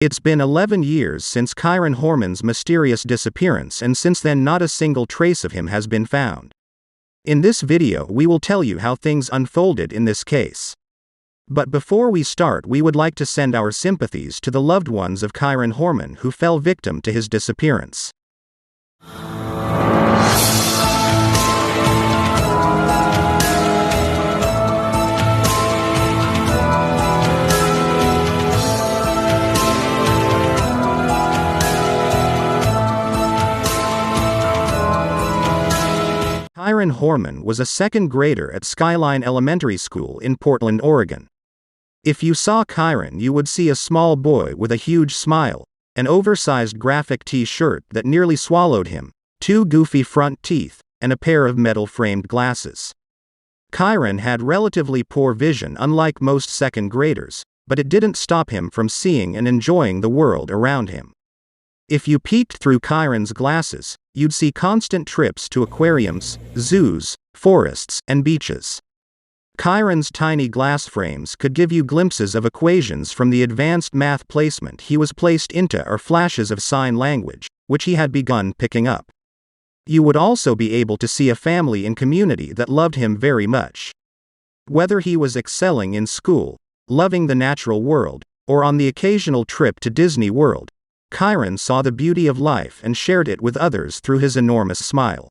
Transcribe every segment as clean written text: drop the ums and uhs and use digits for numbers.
It's been 11 years since Kyron Horman's mysterious disappearance, and since then not a single trace of him has been found. In this video we will tell you how things unfolded in this case. But before we start, we would like to send our sympathies to the loved ones of Kyron Horman who fell victim to his disappearance. Kyron Horman was a second grader at Skyline Elementary School in Portland, Oregon. If you saw Kyron, you would see a small boy with a huge smile, an oversized graphic t-shirt that nearly swallowed him, two goofy front teeth, and a pair of metal-framed glasses. Kyron had relatively poor vision, unlike most second graders, but it didn't stop him from seeing and enjoying the world around him. If you peeked through Kyron's glasses, you'd see constant trips to aquariums, zoos, forests, and beaches. Kyron's tiny glass frames could give you glimpses of equations from the advanced math placement he was placed into, or flashes of sign language, which he had begun picking up. You would also be able to see a family and community that loved him very much. Whether he was excelling in school, loving the natural world, or on the occasional trip to Disney World, Kyron saw the beauty of life and shared it with others through his enormous smile.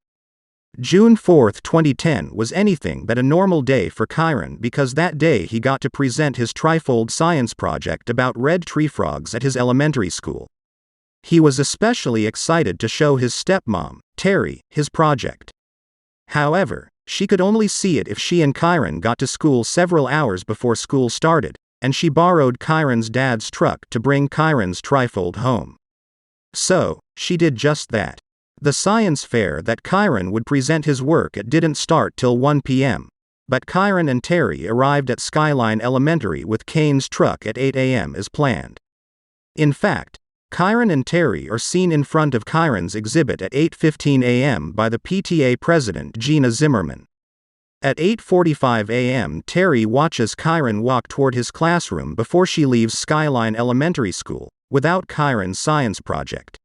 June 4, 2010 was anything but a normal day for Kyron, because that day he got to present his trifold science project about red tree frogs at his elementary school. He was especially excited to show his stepmom, Terry, his project. However, she could only see it if she and Kyron got to school several hours before school started, and she borrowed Kyron's dad's truck to bring Kyron's trifold home. So, she did just that. The science fair that Kyron would present his work at didn't start till 1 p.m., but Kyron and Terry arrived at Skyline Elementary with Kane's truck at 8 a.m. as planned. In fact, Kyron and Terry are seen in front of Kyron's exhibit at 8:15 a.m. by the PTA president Gina Zimmerman. At 8:45 a.m. Terry watches Kyron walk toward his classroom before she leaves Skyline Elementary School, without Kyron's science project.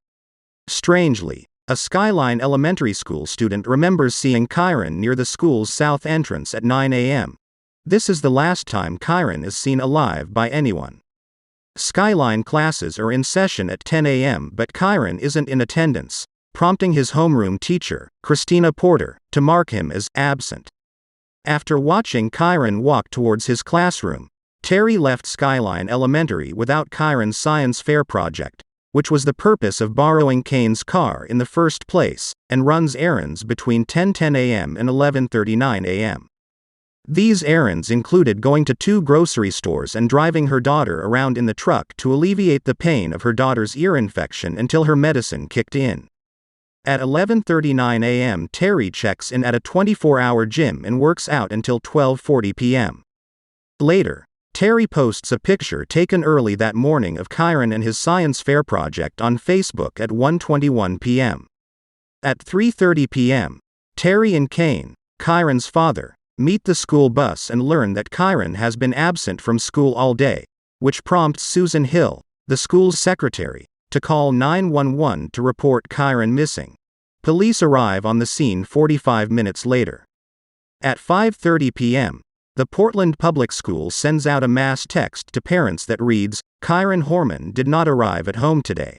Strangely, a Skyline Elementary School student remembers seeing Kyron near the school's south entrance at 9 a.m. This is the last time Kyron is seen alive by anyone. Skyline classes are in session at 10 a.m. but Kyron isn't in attendance, prompting his homeroom teacher, Christina Porter, to mark him as absent. After watching Kyron walk towards his classroom, Terry left Skyline Elementary without Kyron's science fair project, which was the purpose of borrowing Kane's car in the first place, and runs errands between 10:10 a.m. and 11:39 a.m. These errands included going to 2 grocery stores and driving her daughter around in the truck to alleviate the pain of her daughter's ear infection until her medicine kicked in. At 11:39 a.m. Terry checks in at a 24-hour gym and works out until 12:40 p.m. Later, Terry posts a picture taken early that morning of Kyron and his science fair project on Facebook at 1:21 p.m. At 3:30 p.m., Terry and Kane, Kyron's father, meet the school bus and learn that Kyron has been absent from school all day, which prompts Susan Hill, the school's secretary, to call 911 to report Kyron missing. Police arrive on the scene 45 minutes later. At 5:30 p.m., the Portland Public School sends out a mass text to parents that reads, "Kyron Horman did not arrive at home today."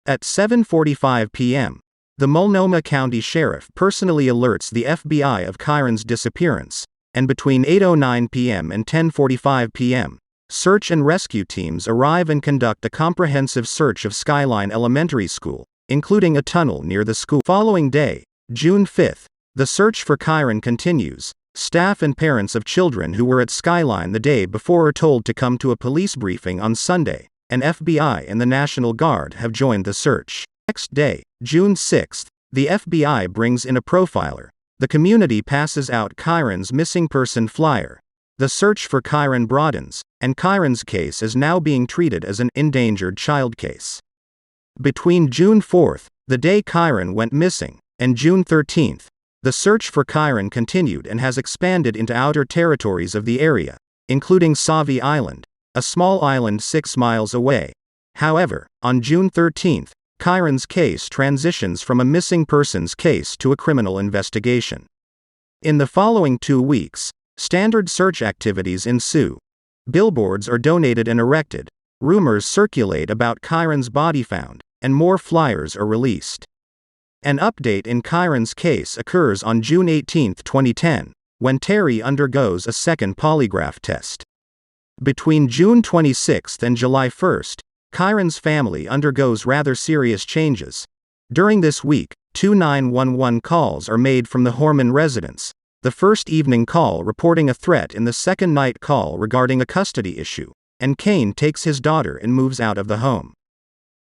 At 7:45 p.m., the Multnomah County Sheriff personally alerts the FBI of Kyron's disappearance, and between 8:09 p.m. and 10:45 p.m., search and rescue teams arrive and conduct a comprehensive search of Skyline Elementary School, including a tunnel near the school. Following day, June 5th, the search for Kyron continues. Staff and parents of children who were at Skyline the day before are told to come to a police briefing on Sunday, and FBI and the National Guard have joined the search. Next day, June 6th, the FBI brings in a profiler. The community passes out Kyron's missing person flyer. The search for Kyron broadens, and Kyron's case is now being treated as an endangered child case. Between June 4th, the day Kyron went missing, and June 13th, the search for Kyron continued and has expanded into outer territories of the area, including Sauvie Island, a small island 6 miles away, However, on June 13, Kyron's case transitions from a missing persons case to a criminal investigation. In the following 2 weeks, standard search activities ensue. Billboards are donated and erected, rumors circulate about Kyron's body found, and more flyers are released. An update in Kyron's case occurs on June 18, 2010, when Terry undergoes a second polygraph test. Between June 26 and July 1, Kyron's family undergoes rather serious changes. During this week, 2 911 calls are made from the Horman residence, the first evening call reporting a threat and the second night call regarding a custody issue, and Kane takes his daughter and moves out of the home.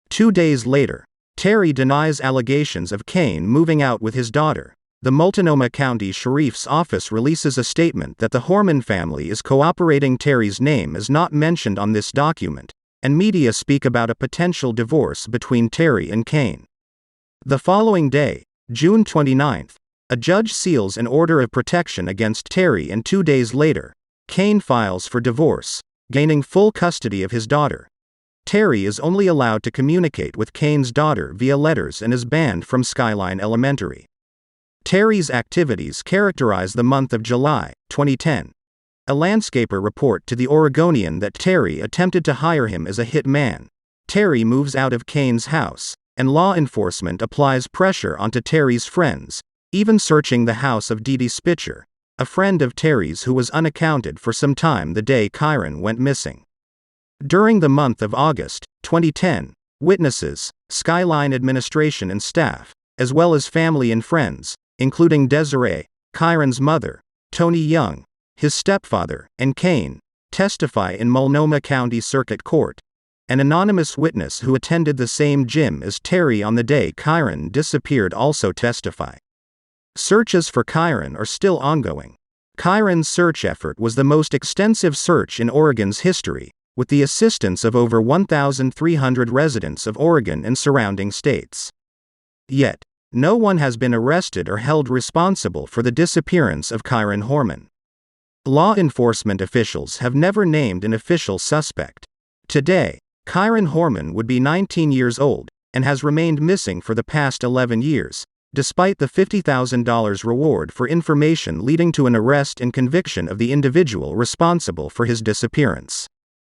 2 days later, Terry denies allegations of Kane moving out with his daughter. The Multnomah County Sheriff's Office releases a statement that the Horman family is cooperating. Terry's name is not mentioned on this document, and media speak about a potential divorce between Terry and Kane. The following day, June 29, a judge seals an order of protection against Terry, and 2 days later, Kane files for divorce, gaining full custody of his daughter. Terry is only allowed to communicate with Kane's daughter via letters and is banned from Skyline Elementary. Terry's activities characterize the month of July, 2010. A landscaper report to the Oregonian that Terry attempted to hire him as a hit man. Terry moves out of Kane's house, and law enforcement applies pressure onto Terry's friends, even searching the house of Dee Dee Spitzer, a friend of Terry's who was unaccounted for some time the day Kyron went missing. During the month of August, 2010, witnesses, Skyline administration and staff, as well as family and friends, including Desiree, Kyron's mother, Tony Young, his stepfather, and Kane, testify in Multnomah County Circuit Court. An anonymous witness who attended the same gym as Terry on the day Kyron disappeared also testify. Searches for Kyron are still ongoing. Kyron's search effort was the most extensive search in Oregon's history, with the assistance of over 1,300 residents of Oregon and surrounding states. Yet, no one has been arrested or held responsible for the disappearance of Kyron Horman. Law enforcement officials have never named an official suspect. Today, Kyron Horman would be 19 years old, and has remained missing for the past 11 years, despite the $50,000 reward for information leading to an arrest and conviction of the individual responsible for his disappearance.